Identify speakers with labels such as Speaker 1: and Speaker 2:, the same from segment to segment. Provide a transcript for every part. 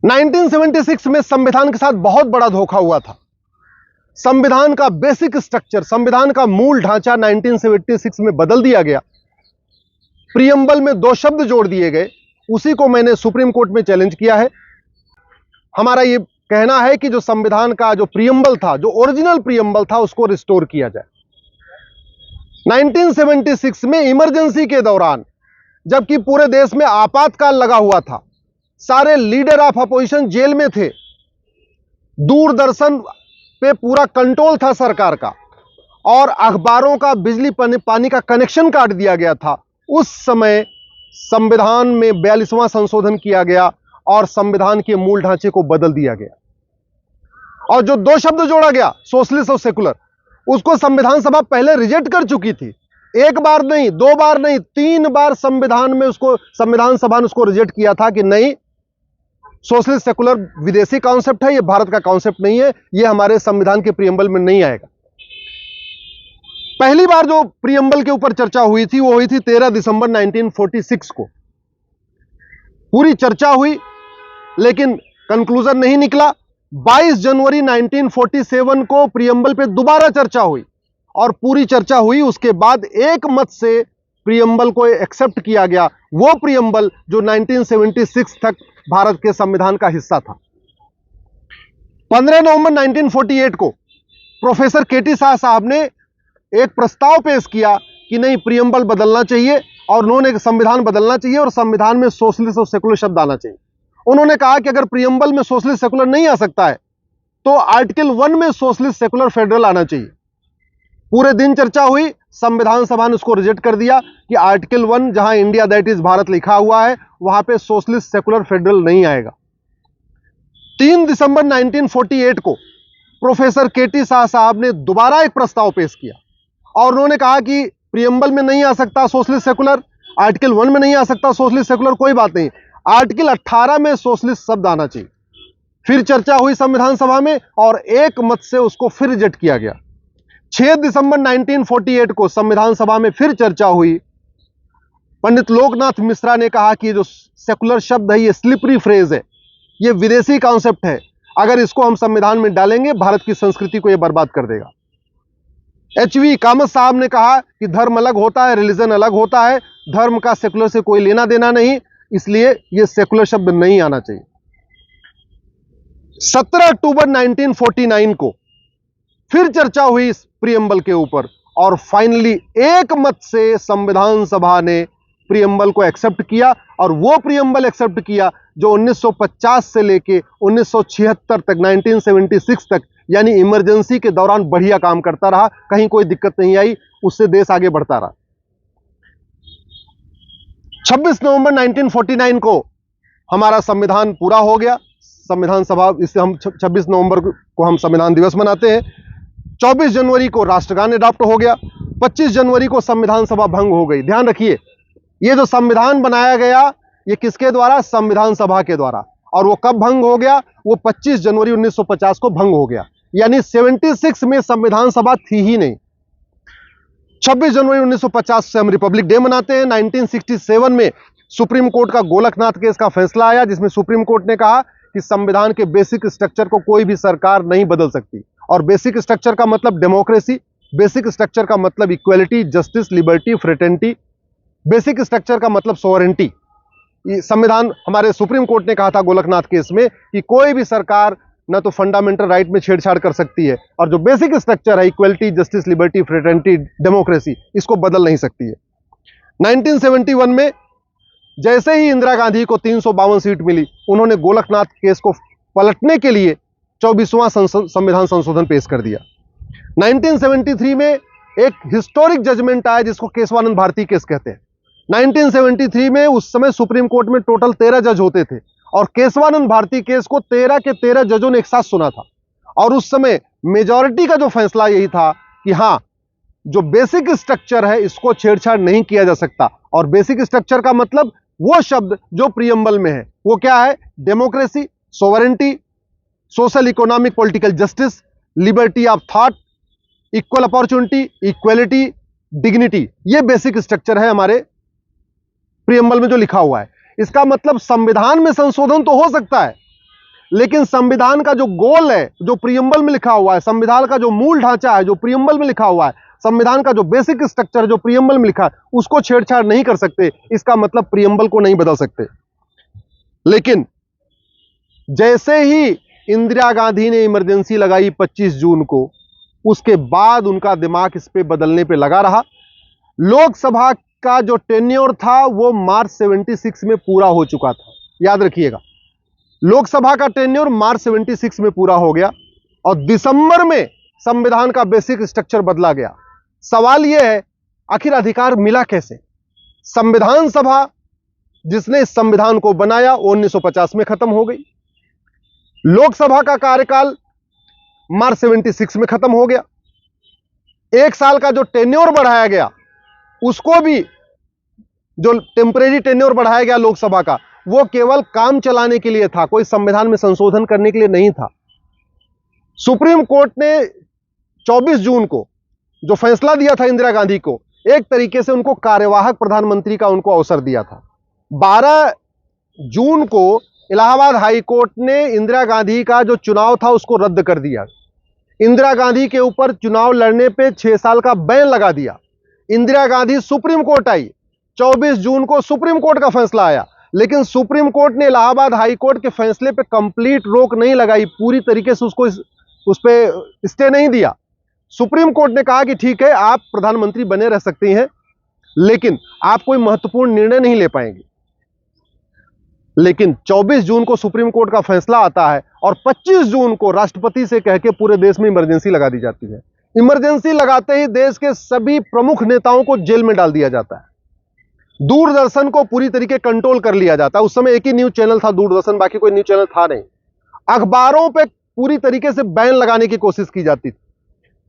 Speaker 1: 1976 में संविधान के साथ बहुत बड़ा धोखा हुआ था। संविधान का बेसिक स्ट्रक्चर, संविधान का मूल ढांचा 1976 में बदल दिया गया। प्रियम्बल में 2 शब्द जोड़ दिए गए। उसी को मैंने सुप्रीम कोर्ट में चैलेंज किया है। हमारा यह कहना है कि जो संविधान का जो प्रियम्बल था, जो ओरिजिनल प्रियम्बल था, उसको रिस्टोर किया जाए। 1976 में इमरजेंसी के दौरान, जबकि पूरे देश में आपातकाल लगा हुआ था, सारे लीडर ऑफ अपोजिशन जेल में थे, दूरदर्शन पे पूरा कंट्रोल था सरकार का, और अखबारों का, बिजली पानी का कनेक्शन काट दिया गया था। उस समय संविधान में 42वां संशोधन किया गया और संविधान के मूल ढांचे को बदल दिया गया। और जो 2 शब्द जोड़ा गया, सोशलिस्ट और सेकुलर, उसको संविधान सभा पहले रिजेक्ट कर चुकी थी। 1 बार नहीं, 2 बार नहीं, 3 बार संविधान सभा ने उसको रिजेक्ट किया था कि नहीं, सोशलिस्ट सेकुलर विदेशी कॉन्सेप्ट है, यह भारत का कॉन्सेप्ट नहीं है, यह हमारे संविधान के प्रियम्बल में नहीं आएगा। पहली बार जो प्रियम्बल के ऊपर चर्चा हुई थी, वो हुई थी 13 दिसंबर 1946 को। पूरी चर्चा हुई लेकिन कंक्लूजन नहीं निकला। 22 जनवरी 1947 को प्रियम्बल पे दोबारा चर्चा हुई और पूरी चर्चा हुई। उसके बाद एक मत से प्रियम्बल को एक्सेप्ट किया गया, वो प्रियम्बल जो 1976 तक भारत के संविधान का हिस्सा था। 15 नवंबर 1948 को प्रोफेसर केटी शाह साहब ने एक प्रस्ताव पेश किया कि नहीं, प्रियम्बल बदलना चाहिए और उन्होंने संविधान बदलना चाहिए और संविधान में सोशलिस्ट और सेकुलर शब्द आना चाहिए। उन्होंने कहा कि अगर प्रियम्बल में सोशलिस्ट सेकुलर नहीं आ सकता है तो आर्टिकल 1 में सोशलिस्ट सेकुलर फेडरल आना चाहिए। पूरे दिन चर्चा हुई, संविधान सभा ने उसको रिजेक्ट कर दिया कि आर्टिकल 1 जहां इंडिया दैट इज भारत लिखा हुआ है, वहां पे सोशलिस्ट सेकुलर फेडरल नहीं आएगा। 3 दिसंबर 1948 को प्रोफेसर केटी शाह साहब ने दोबारा एक प्रस्ताव पेश किया और उन्होंने कहा कि प्रियम्बल में नहीं आ सकता सोशलिस्ट सेकुलर, आर्टिकल 1 में नहीं आ सकता सोशलिस्ट सेकुलर, कोई बात नहीं, आर्टिकल 18 में सोशलिस्ट शब्द आना चाहिए। फिर चर्चा हुई संविधान सभा में और एक मत से उसको फिर रिजेक्ट किया गया। 6 दिसंबर 1948 को संविधान सभा में फिर चर्चा हुई। पंडित लोकनाथ मिश्रा ने कहा कि जो सेकुलर शब्द है, ये स्लिपरी फ्रेज है, ये विदेशी कॉन्सेप्ट है, अगर इसको हम संविधान में डालेंगे भारत की संस्कृति को यह बर्बाद कर देगा। एचवी कामत साहब ने कहा कि धर्म अलग होता है, रिलीजन अलग होता है, धर्म का सेकुलर से कोई लेना देना नहीं, इसलिए यह सेकुलर शब्द नहीं आना चाहिए। 17 अक्टूबर 1949 को फिर चर्चा हुई इस प्रियम्बल के ऊपर और फाइनली एक मत से संविधान सभा ने प्रियम्बल को एक्सेप्ट किया और वो प्रियम्बल एक्सेप्ट किया जो 1950 से लेके 1976 तक, 1976 तक, यानी इमरजेंसी के दौरान बढ़िया काम करता रहा, कहीं कोई दिक्कत नहीं आई, उससे देश आगे बढ़ता रहा। 26 नवंबर 1949 को हमारा संविधान पूरा हो गया। संविधान सभा, इससे हम 26 नवंबर को हम संविधान दिवस मनाते हैं। 24 जनवरी को राष्ट्रगान अडॉप्ट हो गया। 25 जनवरी को संविधान सभा भंग हो गई। ध्यान रखिए, ये जो संविधान बनाया गया, ये किसके द्वारा? संविधान सभा के द्वारा। और वो कब भंग हो गया? वो 25 जनवरी 1950 को भंग हो गया, यानी 76 में संविधान सभा थी ही नहीं। 26 जनवरी 1950 से हम रिपब्लिक डे मनाते हैं। 1967 में सुप्रीम कोर्ट का गोलकनाथ केस का फैसला आया, जिसमें सुप्रीम कोर्ट ने कहा कि संविधान के बेसिक स्ट्रक्चर को कोई भी सरकार नहीं बदल सकती। और बेसिक स्ट्रक्चर का मतलब डेमोक्रेसी, बेसिक स्ट्रक्चर का मतलब equality, justice, liberty, fraternity, basic structure का मतलब सोवरेंटी। संविधान, हमारे सुप्रीम कोर्ट ने कहा था गोलकनाथ केस में कि कोई भी सरकार न तो फंडामेंटल राइट में छेड़छाड़ कर सकती है और जो बेसिक स्ट्रक्चर है, equality, justice, liberty, fraternity, democracy, इसको बदल नहीं सकती है। 1971 में जैसे ही इंदिरा गांधी को 352 सीट मिली, उन्होंने गोलकनाथ केस को पलटने के लिए 24वां संविधान संशोधन पेश कर दिया। 1973 में एक हिस्टोरिक जजमेंट आया जिसको केशवानंद भारती केस कहते हैं। 1973 में उस समय सुप्रीम कोर्ट में टोटल 13 जज होते थे और केशवानंद भारती केस को 13 के 13 जजों ने एक साथ सुना था। और उस समय मेजॉरिटी का जो फैसला यही था कि हां, जो बेसिक स्ट्रक्चर है इसको छेड़छाड़ नहीं किया जा सकता। और बेसिक स्ट्रक्चर का मतलब वो शब्द जो प्रियम्बल में है, वो क्या है? Democracy, sovereignty, social, economic, political justice, liberty of thought, equal opportunity, equality, dignity, ये बेसिक स्ट्रक्चर है हमारे प्रियम्बल में जो लिखा हुआ है। इसका मतलब संविधान में संशोधन तो हो सकता है, लेकिन संविधान का जो गोल है, जो प्रियम्बल में लिखा हुआ है, संविधान का जो मूल ढांचा है जो प्रियम्बल में लिखा हुआ है, संविधान का जो बेसिक स्ट्रक्चर जो प्रियम्बल में लिखा है, उसको छेड़छाड़ नहीं कर सकते। इसका मतलब प्रियम्बल को नहीं बदल सकते। लेकिन जैसे ही इंदिरा गांधी ने इमरजेंसी लगाई 25 जून को, उसके बाद उनका दिमाग इस पे बदलने पे लगा रहा। लोकसभा का जो टेन्योर था वो मार्च 76 में पूरा हो चुका था, याद रखिएगा। लोकसभा का टेन्योर मार्च 76 में पूरा हो गया और दिसंबर में संविधान का बेसिक स्ट्रक्चर बदला गया। सवाल यह है, आखिर अधिकार मिला कैसे? संविधान सभा जिसने इस संविधान को बनाया वो 1950 में खत्म हो गई। लोकसभा का कार्यकाल मार्च 76 में खत्म हो गया। 1 साल का जो टेन्योर बढ़ाया गया, उसको भी जो टेम्परेरी टेन्योर बढ़ाया गया लोकसभा का, वो केवल काम चलाने के लिए था, कोई संविधान में संशोधन करने के लिए नहीं था। सुप्रीम कोर्ट ने 24 जून को जो फैसला दिया था इंदिरा गांधी को, एक तरीके से उनको कार्यवाहक प्रधानमंत्री का उनको अवसर दिया था। 12 जून को इलाहाबाद हाई कोर्ट ने इंदिरा गांधी का जो चुनाव था उसको रद्द कर दिया। इंदिरा गांधी के ऊपर चुनाव लड़ने पे 6 साल का बैन लगा दिया। इंदिरा गांधी सुप्रीम कोर्ट आई। 24 जून को सुप्रीम कोर्ट का फैसला आया, लेकिन सुप्रीम कोर्ट ने इलाहाबाद हाई कोर्ट के फैसले पे कंप्लीट रोक नहीं लगाई, पूरी तरीके से उसको उस पे स्टे नहीं दिया। सुप्रीम कोर्ट ने कहा कि ठीक है, आप प्रधानमंत्री बने रह सकती हैं, लेकिन आप कोई महत्वपूर्ण निर्णय नहीं ले पाएंगे। लेकिन 24 जून को सुप्रीम कोर्ट का फैसला आता है और 25 जून को राष्ट्रपति से कह के पूरे देश में इमरजेंसी लगा दी जाती है। इमरजेंसी लगाते ही देश के सभी प्रमुख नेताओं को जेल में डाल दिया जाता है। दूरदर्शन को पूरी तरीके कंट्रोल कर लिया जाता है। उस समय एक ही न्यूज चैनल था दूरदर्शन, बाकी कोई न्यूज चैनल था नहीं। अखबारों पे पूरी तरीके से बैन लगाने की कोशिश की जाती थी।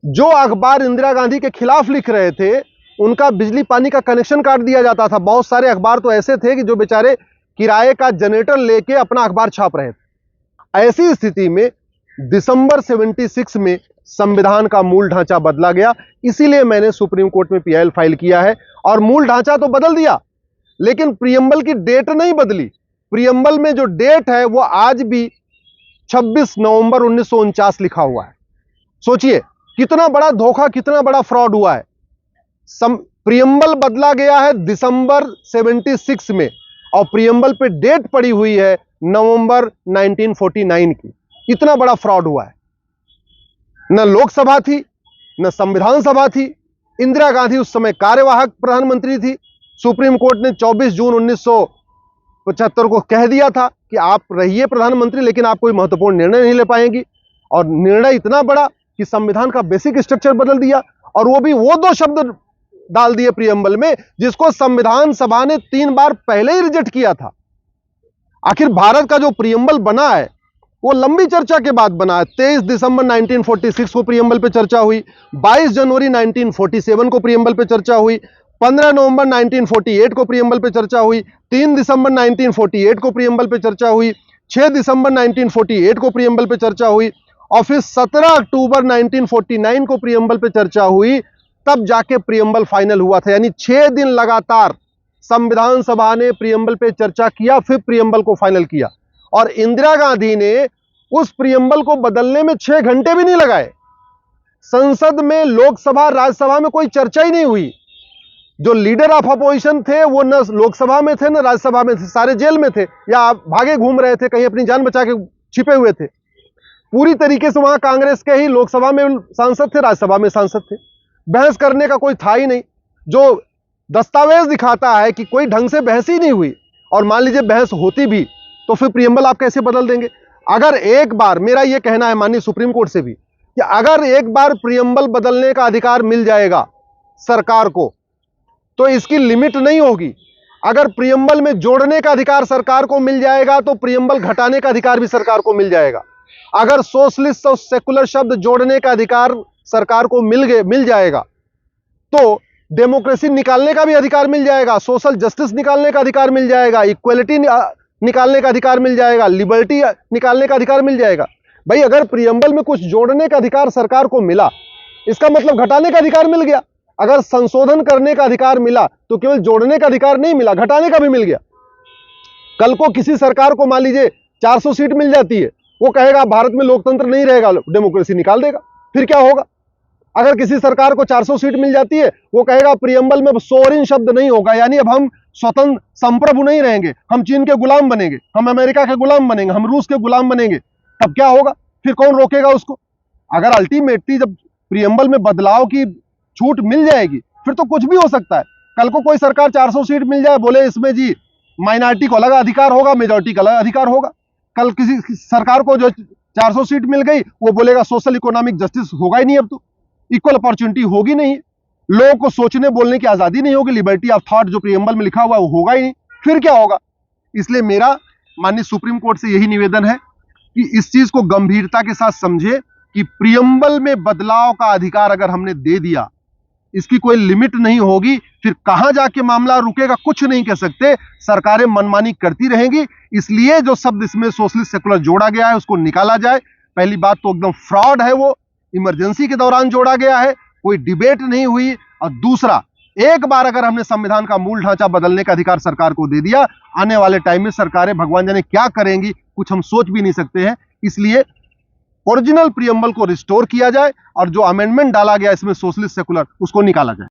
Speaker 1: जो अखबार इंदिरा गांधी के खिलाफ लिख रहे थे, उनका बिजली पानी का कनेक्शन काट दिया जाता था। बहुत सारे अखबार तो ऐसे थे कि जो बेचारे किराए का जनरेटर लेके अपना अखबार छाप रहे थे। ऐसी स्थिति में दिसंबर 76 में संविधान का मूल ढांचा बदला गया। इसीलिए मैंने सुप्रीम कोर्ट में पीआईएल फाइल किया है। और मूल ढांचा तो बदल दिया, लेकिन प्रियम्बल की डेट नहीं बदली। प्रियम्बल में जो डेट है वो आज भी 26 नवंबर 1949 लिखा हुआ है। सोचिए कितना बड़ा धोखा, कितना बड़ा फ्रॉड हुआ है। प्रियम्बल बदला गया है दिसंबर 76 में और प्रियम्बल पे डेट पड़ी हुई है नवंबर 1949 की। इतना बड़ा फ्रॉड हुआ है। न लोकसभा थी, न संविधान सभा थी। इंदिरा गांधी उस समय कार्यवाहक प्रधानमंत्री थी। सुप्रीम कोर्ट ने 24 जून 1975 को कह दिया था कि आप रहिए प्रधानमंत्री, लेकिन आप कोई महत्वपूर्ण निर्णय नहीं ले पाएंगी। और निर्णय इतना बड़ा कि संविधान का बेसिक स्ट्रक्चर बदल दिया, और वो भी वो 2 शब्द डाल दिए प्रियम्बल में जिसको संविधान सभा ने 3 बार पहले ही रिजेक्ट किया था। आखिर भारत का जो प्रियम्बल बना है वो लंबी चर्चा के बाद बना है। 23 दिसंबर 1946 को प्रियम्बल पे चर्चा हुई, 22 जनवरी 1947 को प्रियम्बल पे चर्चा हुई, 15 नवंबर 1948 को प्रियम्बल पे चर्चा हुई, 3 दिसंबर 1948 को प्रियम्बल पे चर्चा हुई, 6 दिसंबर 1948 को प्रियम्बल पे चर्चा हुई, और फिर 17 अक्टूबर 1949 को प्रियम्बल पे चर्चा हुई। तब जाके प्रियम्बल फाइनल हुआ था। यानी 6 दिन लगातार संविधान सभा ने प्रियम्बल पे चर्चा किया, फिर प्रियम्बल को फाइनल किया। और इंदिरा गांधी ने उस प्रियम्बल को बदलने में 6 घंटे भी नहीं लगाए। संसद में, लोकसभा, राज्यसभा में कोई चर्चा ही नहीं हुई। जो लीडर ऑफ अपोजिशन थे वो न लोकसभा में थे न राज्यसभा में थे, सारे जेल में थे या भागे घूम रहे थे, कहीं अपनी जान बचा के छिपे हुए थे। पूरी तरीके से वहां कांग्रेस के ही लोकसभा में सांसद थे, राज्यसभा में सांसद थे। बहस करने का कोई था ही नहीं। जो दस्तावेज दिखाता है कि कोई ढंग से बहस ही नहीं हुई। और मान लीजिए बहस होती भी तो फिर प्रियम्बल आप कैसे बदल देंगे? अगर एक बार, मेरा यह कहना है माननीय सुप्रीम कोर्ट से भी, कि अगर एक बार प्रियम्बल बदलने का अधिकार मिल जाएगा सरकार को, तो इसकी लिमिट नहीं होगी। अगर प्रियम्बल में जोड़ने का अधिकार सरकार को मिल जाएगा तो प्रियम्बल घटाने का अधिकार भी सरकार को मिल जाएगा। अगर सोशलिस्ट और सेकुलर शब्द जोड़ने का अधिकार सरकार को मिल जाएगा तो डेमोक्रेसी निकालने का भी अधिकार मिल जाएगा, सोशल जस्टिस निकालने का अधिकार मिल जाएगा, इक्वलिटी निकालने का अधिकार मिल जाएगा, लिबर्टी निकालने का अधिकार मिल जाएगा। भाई अगर प्रियम्बल में कुछ जोड़ने का अधिकार सरकार को मिला, इसका मतलब घटाने का अधिकार मिल गया। अगर संशोधन करने का अधिकार मिला तो केवल जोड़ने का अधिकार नहीं मिला, घटाने का भी मिल गया। कल को किसी सरकार को मान लीजिए 400 सीट मिल जाती है वो कहेगा भारत में लोकतंत्र नहीं रहेगा, डेमोक्रेसी निकाल देगा। फिर क्या होगा? अगर किसी सरकार को 400 सीट मिल जाती है, वो कहेगा प्रियम्बल में सोवरेन शब्द नहीं होगा, यानी अब हम स्वतंत्र संप्रभु नहीं रहेंगे, हम चीन के गुलाम बनेंगे, हम अमेरिका के गुलाम बनेंगे, हम रूस के गुलाम बनेंगे। तब क्या होगा? फिर कौन रोकेगा उसको? अगर अल्टीमेटली जब प्रियम्बल में बदलाव की छूट मिल जाएगी, फिर तो कुछ भी हो सकता है। कल को कोई सरकार 400 सीट मिल जाए, बोले इसमें जी माइनॉरिटी को अलग अधिकार होगा, मेजॉरिटी का अलग अधिकार होगा। कल किसी सरकार को जो 400 सीट मिल गई, वो बोलेगा सोशल इकोनॉमिक जस्टिस होगा ही नहीं, अब तो इक्वल अपॉर्चुनिटी होगी नहीं, लोगों को सोचने बोलने की आजादी नहीं होगी, लिबर्टी ऑफ थॉट जो प्रियम्बल में लिखा हुआ है वो होगा ही नहीं। फिर क्या होगा? इसलिए मेरा माननीय सुप्रीम कोर्ट से यही निवेदन है कि इस चीज को गंभीरता के साथ समझे कि प्रियम्बल में बदलाव का अधिकार अगर हमने दे दिया, इसकी कोई लिमिट नहीं होगी, फिर कहां जाके मामला रुकेगा कुछ नहीं कह सकते, सरकारें मनमानी करती रहेंगी। इसलिए जो शब्द इसमें सोशलिस्ट सेकुलर जोड़ा गया है उसको निकाला जाए। पहली बात तो एकदम फ्रॉड है, वो इमरजेंसी के दौरान जोड़ा गया है, कोई डिबेट नहीं हुई। और दूसरा, एक बार अगर हमने संविधान का मूल ढांचा बदलने का अधिकार सरकार को दे दिया, आने वाले टाइम में सरकारें भगवान जाने क्या करेंगी, कुछ हम सोच भी नहीं सकते हैं। इसलिए ओरिजिनल प्रियम्बल को रिस्टोर किया जाए और जो अमेंडमेंट डाला गया इसमें सोशलिस्ट सेकुलर, उसको निकाला जाए।